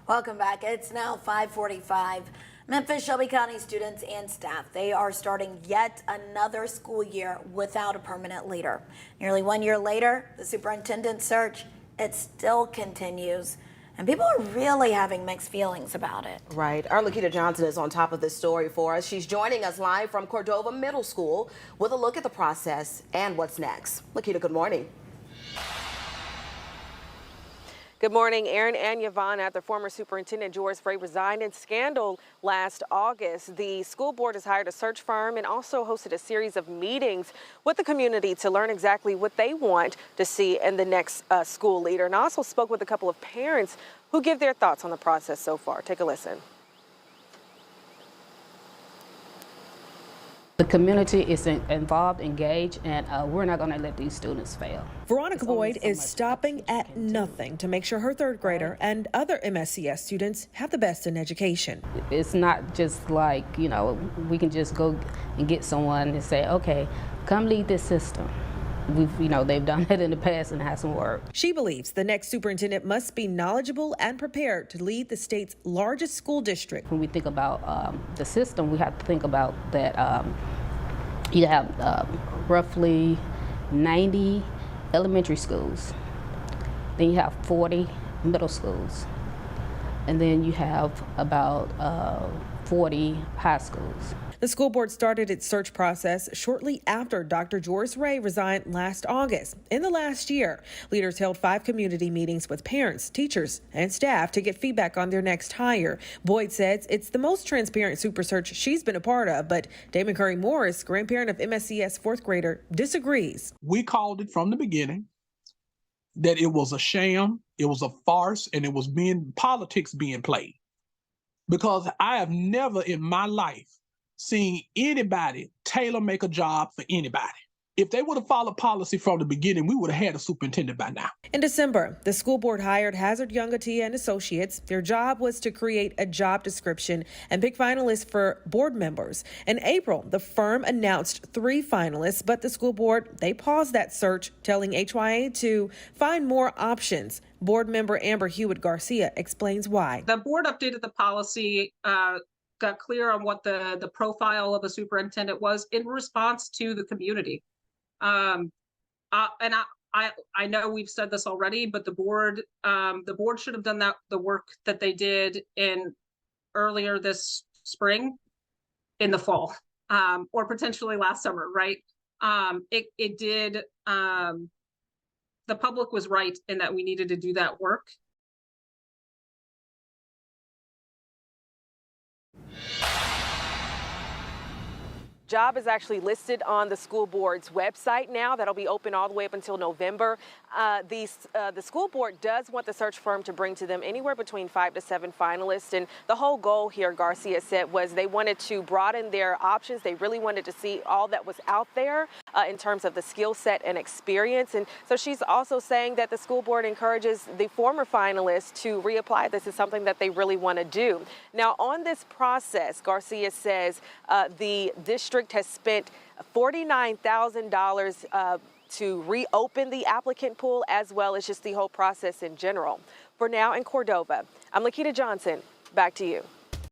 Welcome back. It's now 5:45. Memphis Shelby County students and staff, they are starting yet another school year without a permanent leader. Nearly 1 year later, the superintendent search, it still continues. And people are really having mixed feelings about it. Right. Our Lakita Johnson is on top of this story for us. She's joining us live from Cordova Middle School with a look at the process and what's next. Lakita, good morning. Good morning. Aaron and Yvonne, after former Superintendent Joris Ray resigned in scandal last August, the school board has hired a search firm and also hosted a series of meetings with the community to learn exactly what they want to see in the next school leader. And I also spoke with a couple of parents who give their thoughts on the process so far. Take a listen. The community is involved, engaged, and we're not going to let these students fail. Veronica Boyd is stopping at nothing to make sure her third grader and other MSCS students have the best in education. It's not just like, we can just go and get someone and say, okay, come lead this system. They've done it in the past and it hasn't worked. She believes the next superintendent must be knowledgeable and prepared to lead the state's largest school district. When we think about the system, we have to think about that you have roughly 90 elementary schools. Then you have 40 middle schools. And then you have about 40 high schools. The school board started its search process shortly after Dr. Joris Ray resigned last August. In the last year, leaders held 5 community meetings with parents, teachers, and staff to get feedback on their next hire. Boyd says it's the most transparent super search she's been a part of, but Damon Curry Morris, grandparent of MSCS 4th grader, disagrees. We called it from the beginning that it was a sham, it was a farce, and it was politics being played. Because I have never in my life seen anybody tailor make a job for anybody. If they would have followed policy from the beginning, we would have had a superintendent by now. In December, the school board hired Hazard Youngatia and Associates. Their job was to create a job description and pick finalists for board members. In April, the firm announced 3 finalists, but the school board, they paused that search, telling HYA to find more options. Board member Amber Hewitt Garcia explains why. The board updated the policy, got clear on what the profile of a superintendent was in response to the community. And I know we've said this already, but the board should have done the work that they did earlier this spring, in the fall, or potentially last summer, right? It did. The public was right in that we needed to do that work. Job is actually listed on the school board's website now. That'll be open all the way up until November. The school board does want the search firm to bring to them anywhere between 5 to 7 finalists. And the whole goal here, Garcia said, was they wanted to broaden their options. They really wanted to see all that was out there in terms of the skill set and experience. And so she's also saying that the school board encourages the former finalists to reapply. This is something that they really want to do. Now, on this process, Garcia says the district has spent $49,000 to reopen the applicant pool, as well as just the whole process in general. For now in Cordova, I'm Lakita Johnson. Back to you.